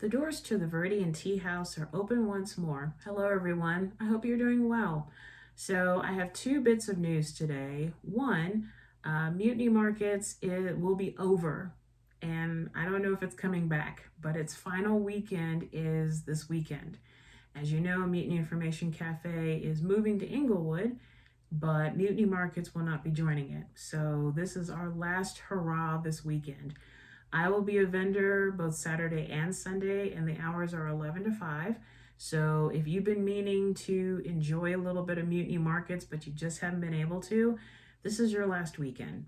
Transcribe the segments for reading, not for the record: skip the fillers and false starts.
The doors to the Viridian Tea House are open once more. Hello, everyone. I hope you're doing well. So, I have two bits of news today. One, Mutiny Markets it will be over, and I don't know if it's coming back, but its final weekend is this weekend. As you know, Mutiny Information Cafe is moving to Inglewood, but Mutiny Markets will not be joining it. So, this is our last hurrah this weekend. I will be a vendor both Saturday and Sunday, and the hours are 11 to 5. So if you've been meaning to enjoy a little bit of Mutiny Markets, but you just haven't been able to, this is your last weekend.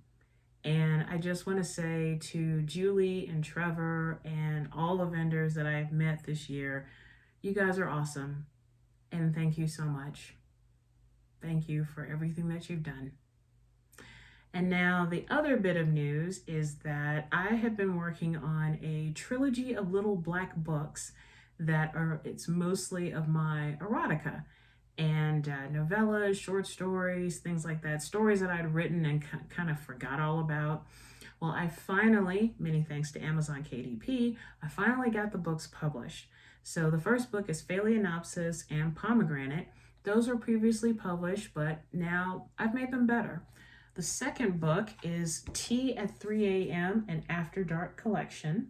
And I just want to say to Julie and Trevor and all the vendors that I've met this year, you guys are awesome. And thank you so much. Thank you for everything that you've done. And now the other bit of news is that I have been working on a trilogy of little black books it's mostly of my erotica and novellas, short stories, things like that, stories that I'd written and kind of forgot all about. Well, I finally, many thanks to Amazon KDP, I finally got the books published. So the first book is Phalaenopsis and Pomegranate. Those were previously published, but now I've made them better. The second book is Tea at 3 a.m. and After Dark Collection.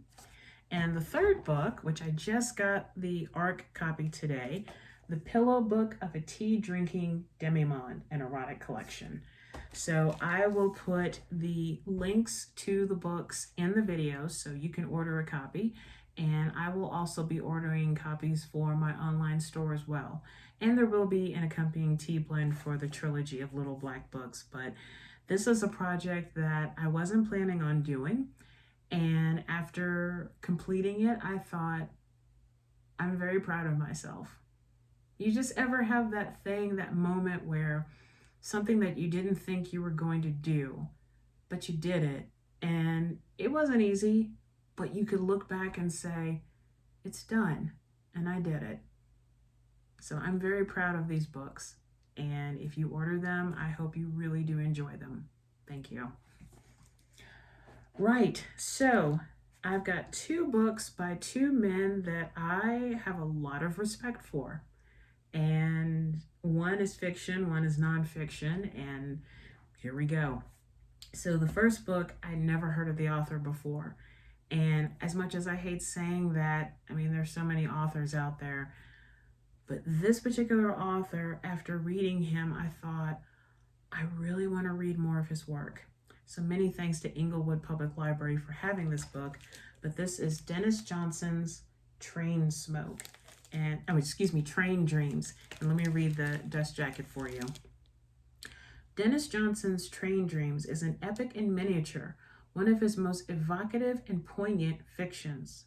And the third book, which I just got the ARC copy today, The Pillow Book of a Tea Drinking Demi-Monde, an erotic collection. So I will put the links to the books in the video so you can order a copy. And I will also be ordering copies for my online store as well. And there will be an accompanying tea blend for the trilogy of little black books. But this is a project that I wasn't planning on doing. And after completing it, I thought, I'm very proud of myself. You just ever have that thing, that moment where something that you didn't think you were going to do, but you did it. And it wasn't easy, but you could look back and say, it's done, and I did it. So I'm very proud of these books. And if you order them, I hope you really do enjoy them. Thank you. Right, so I've got two books by two men that I have a lot of respect for. And one is fiction, one is nonfiction, and here we go. So the first book, I never heard of the author before. And as much as I hate saying that, I mean, there's so many authors out there, but this particular author, after reading him, I thought, I really want to read more of his work. So many thanks to Inglewood Public Library for having this book. But this is Denis Johnson's Train Dreams. And let me read the dust jacket for you. Denis Johnson's Train Dreams is an epic in miniature, one of his most evocative and poignant fictions.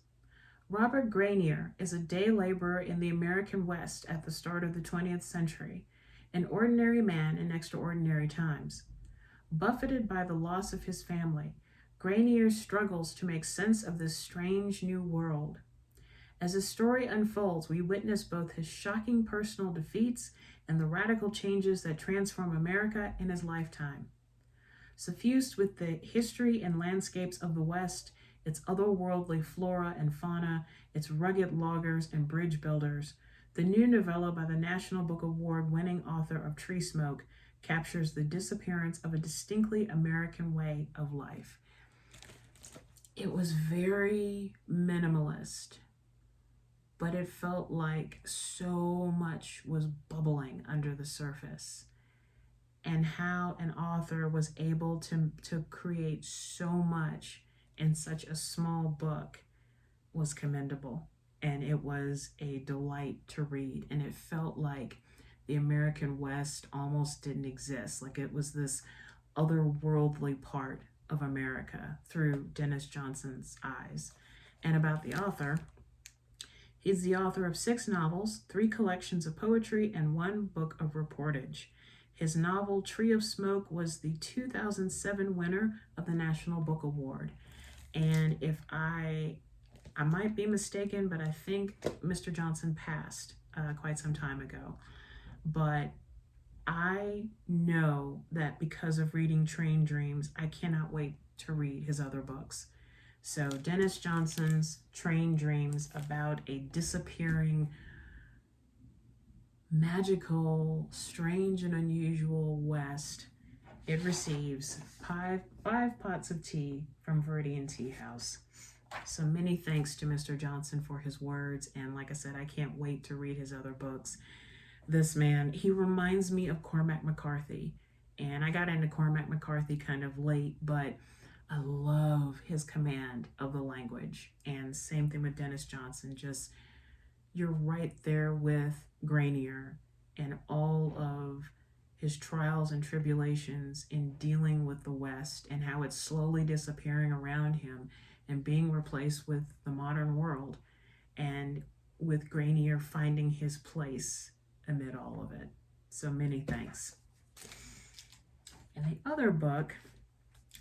Robert Grenier is a day laborer in the American West at the start of the 20th century, an ordinary man in extraordinary times. Buffeted by the loss of his family, Grenier struggles to make sense of this strange new world. As the story unfolds, we witness both his shocking personal defeats and the radical changes that transform America in his lifetime. Suffused with the history and landscapes of the West, its otherworldly flora and fauna, its rugged loggers and bridge builders, the new novella by the National Book Award-winning author of Tree Smoke captures the disappearance of a distinctly American way of life. It was very minimalist, but it felt like so much was bubbling under the surface. And how an author was able to create so much in such a small book was commendable. And it was a delight to read. And it felt like the American West almost didn't exist. Like it was this otherworldly part of America through Denis Johnson's eyes. And about the author, he's the author of 6 novels, 3 collections of poetry, and 1 book of reportage. His novel, Tree of Smoke, was the 2007 winner of the National Book Award. And if I might be mistaken, but I think Mr. Johnson passed quite some time ago. But I know that because of reading Train Dreams, I cannot wait to read his other books. So Denis Johnson's Train Dreams, about a disappearing, magical, strange and unusual West. It receives five pots of tea from Viridian Tea House. So many thanks to Mr. Johnson for his words. And like I said, I can't wait to read his other books. This man, he reminds me of Cormac McCarthy. And I got into Cormac McCarthy kind of late, but I love his command of the language. And same thing with Denis Johnson. Just, you're right there with Granier and all of his trials and tribulations in dealing with the West and how it's slowly disappearing around him and being replaced with the modern world, and with Granier finding his place amid all of it. So many thanks. And the other book,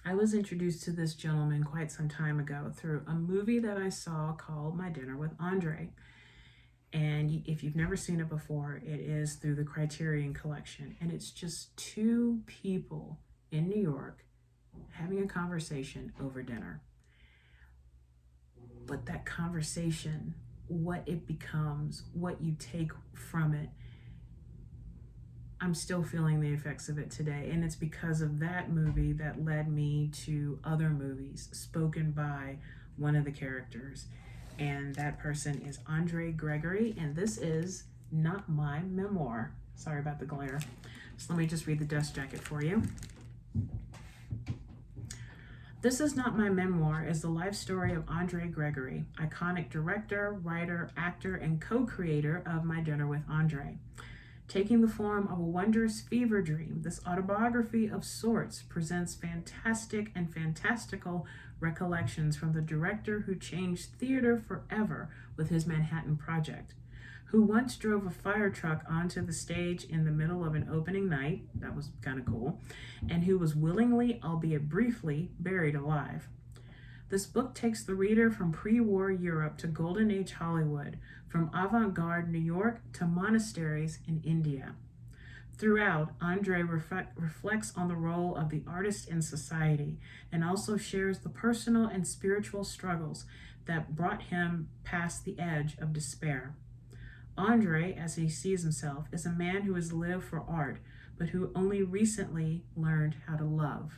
I was introduced to this gentleman quite some time ago through a movie that I saw called My Dinner with Andre. And if you've never seen it before, it is through the Criterion Collection. And it's just two people in New York having a conversation over dinner. But that conversation, what it becomes, what you take from it, I'm still feeling the effects of it today. And it's because of that movie that led me to other movies spoken by one of the characters. And that person is Andre Gregory. And this is Not My Memoir. Sorry about the glare. So let me just read the dust jacket for you. This Is Not My Memoir is the life story of Andre Gregory, iconic director, writer, actor, and co-creator of My Dinner with Andre. Taking the form of a wondrous fever dream, this autobiography of sorts presents fantastic and fantastical recollections from the director who changed theater forever with his Manhattan Project, who once drove a fire truck onto the stage in the middle of an opening night, that was kind of cool, and who was willingly, albeit briefly, buried alive. This book takes the reader from pre-war Europe to Golden Age Hollywood, from avant-garde New York to monasteries in India. Throughout, Andre reflects on the role of the artist in society and also shares the personal and spiritual struggles that brought him past the edge of despair. Andre, as he sees himself, is a man who has lived for art, but who only recently learned how to love.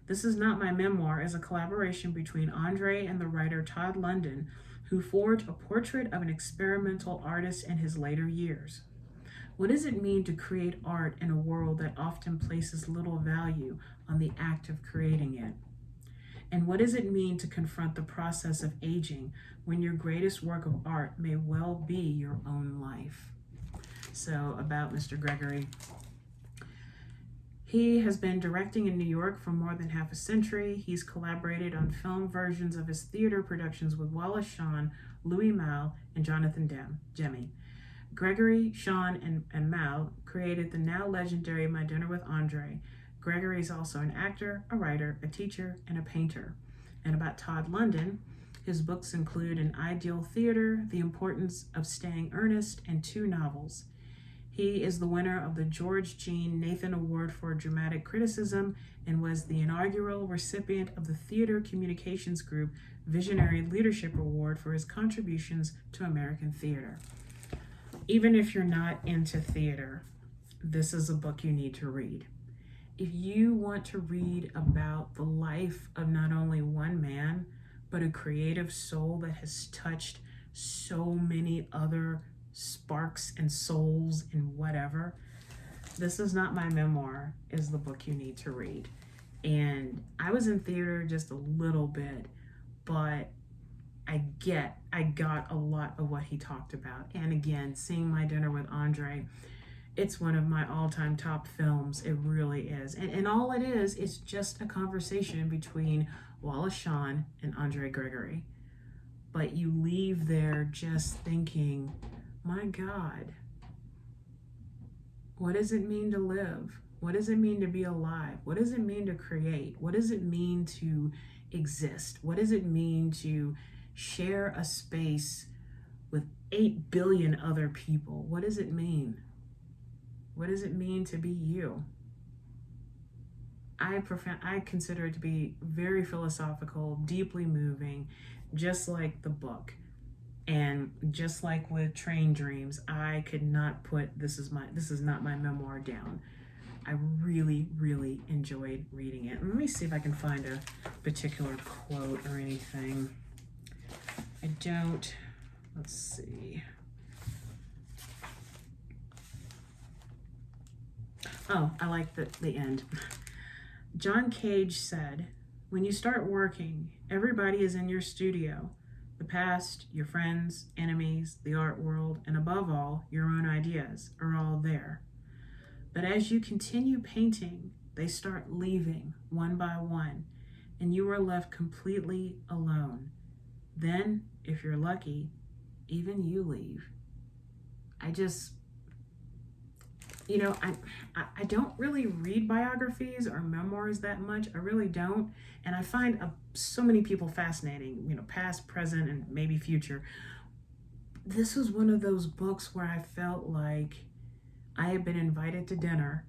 This Is Not My Memoir is a collaboration between Andre and the writer Todd London, who forged a portrait of an experimental artist in his later years. What does it mean to create art in a world that often places little value on the act of creating it? And what does it mean to confront the process of aging when your greatest work of art may well be your own life? So, about Mr. Gregory. He has been directing in New York for more than half a century. He's collaborated on film versions of his theater productions with Wallace Shawn, Louis Malle, and Jonathan Demme. Gregory, Shawn, and Malle created the now legendary My Dinner with Andre. Gregory is also an actor, a writer, a teacher, and a painter. And about Todd London, his books include An Ideal Theater, The Importance of Staying Earnest, and 2 novels. He is the winner of the George Jean Nathan Award for Dramatic Criticism and was the inaugural recipient of the Theater Communications Group Visionary Leadership Award for his contributions to American theater. Even if you're not into theater, this is a book you need to read. If you want to read about the life of not only one man, but a creative soul that has touched so many other sparks and souls and whatever, This Is Not My Memoir is the book you need to read. And I was in theater just a little bit, but I got a lot of what he talked about. And again, seeing My Dinner with Andre, it's one of my all-time top films. It really is. And all it is just a conversation between Wallace Shawn and Andre Gregory. But you leave there just thinking, my God, what does it mean to live? What does it mean to be alive? What does it mean to create? What does it mean to exist? What does it mean to share a space with 8 billion other people? What does it mean? What does it mean to be you? I consider it to be very philosophical, deeply moving, just like the book. And just like with Train Dreams, I could not put this is not my memoir down. I really, really enjoyed reading it. Let me see if I can find a particular quote or anything. I don't. Let's see. Oh, I like the end. John Cage said, "When you start working, everybody is in your studio. The past, your friends, enemies, the art world, and above all, your own ideas are all there. But as you continue painting, they start leaving one by one, and you are left completely alone. Then, if you're lucky, even you leave." I just, I don't really read biographies or memoirs that much. I really don't. And I find so many people fascinating, past, present, and maybe future. This was one of those books where I felt like I had been invited to dinner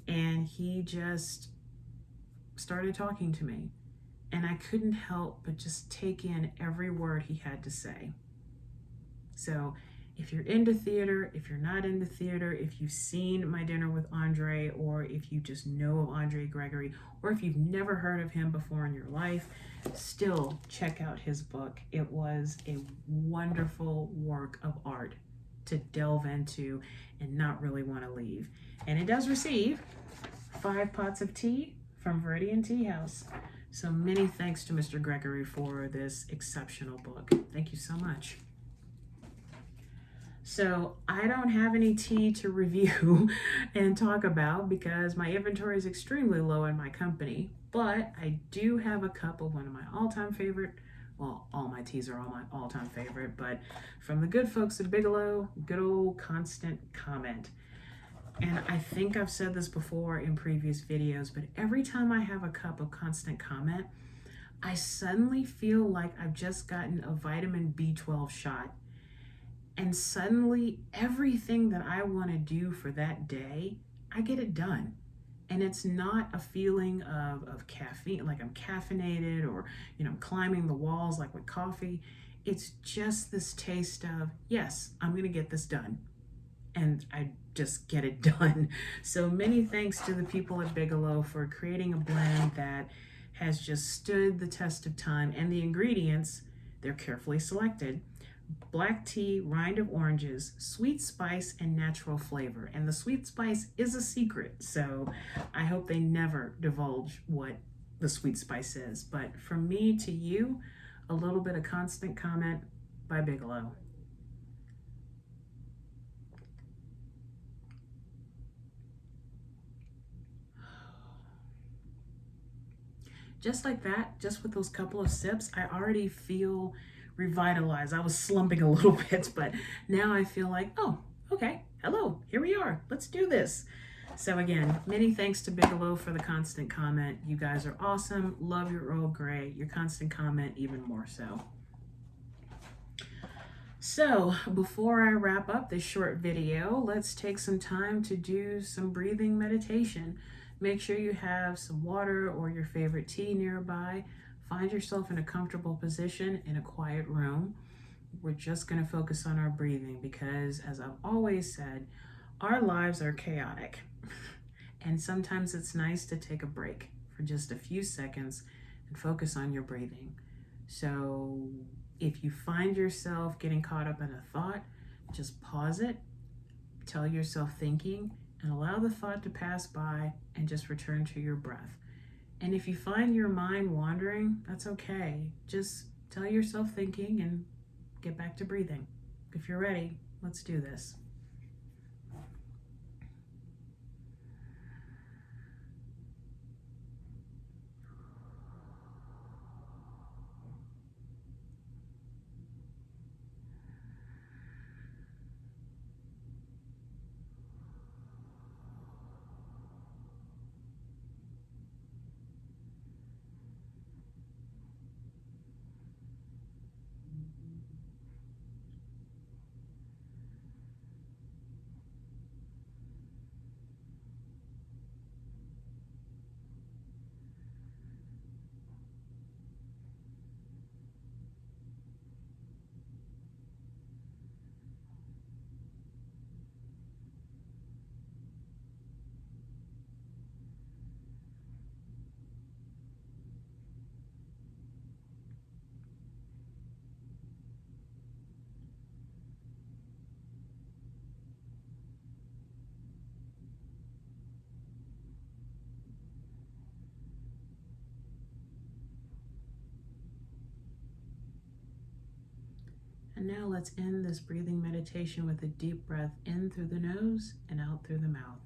and he just started talking to me. And I couldn't help but just take in every word he had to say. So if you're into theater, if you're not into theater, if you've seen My Dinner with Andre, or if you just know of Andre Gregory, or if you've never heard of him before in your life, still check out his book. It was a wonderful work of art to delve into and not really want to leave. And it does receive 5 pots of tea from Viridian Tea House. So many thanks to Mr. Gregory for this exceptional book. Thank you so much. So I don't have any tea to review and talk about because my inventory is extremely low in my company, but I do have a cup of one of my all-time favorite, well, all my teas are all my all-time favorite, but from the good folks at Bigelow, good old Constant Comment. And I think I've said this before in previous videos, but every time I have a cup of Constant Comment, I suddenly feel like I've just gotten a vitamin B12 shot. And suddenly everything that I want to do for that day, I get it done. And it's not a feeling of caffeine, like I'm caffeinated or, I'm climbing the walls like with coffee. It's just this taste of, yes, I'm going to get this done. And I just get it done. So many thanks to the people at Bigelow for creating a blend that has just stood the test of time. And the ingredients, they're carefully selected. Black tea, rind of oranges, sweet spice, and natural flavor. And the sweet spice is a secret, so I hope they never divulge what the sweet spice is. But from me to you, a little bit of Constant Comment by Bigelow. Just like that, just with those couple of sips, I already feel revitalized. I was slumping a little bit, but now I feel like, oh, okay, hello, here we are. Let's do this. So again, many thanks to Bigelow for the Constant Comment. You guys are awesome. Love your Earl Grey. Your Constant Comment even more so. So before I wrap up this short video, let's take some time to do some breathing meditation. Make sure you have some water or your favorite tea nearby. Find yourself in a comfortable position in a quiet room. We're just going to focus on our breathing because, as I've always said, our lives are chaotic. And sometimes it's nice to take a break for just a few seconds and focus on your breathing. So if you find yourself getting caught up in a thought, just pause it, tell yourself thinking, and allow the thought to pass by and just return to your breath. And if you find your mind wandering, that's okay. Just tell yourself thinking and get back to breathing. If you're ready, let's do this. And now let's end this breathing meditation with a deep breath in through the nose and out through the mouth.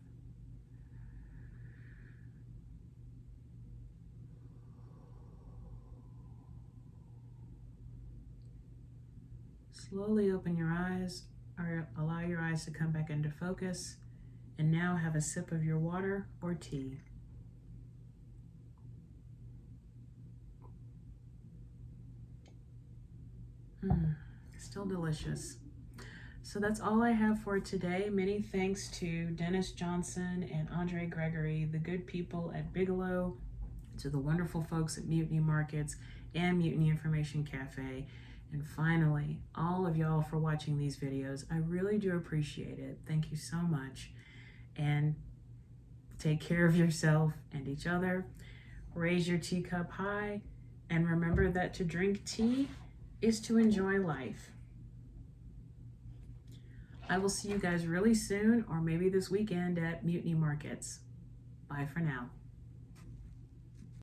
Slowly open your eyes or allow your eyes to come back into focus. And now have a sip of your water or tea. Still delicious. So that's all I have for today. Many thanks to Denis Johnson and Gregory, the good people at Bigelow, to the wonderful folks at Mutiny Markets and Mutiny Information Cafe, and finally, all of y'all for watching these videos. I really do appreciate it. Thank you so much. And take care of yourself and each other. Raise your teacup high, and remember that to drink tea is to enjoy life. I will see you guys really soon, or maybe this weekend at Mutiny Markets. Bye for now.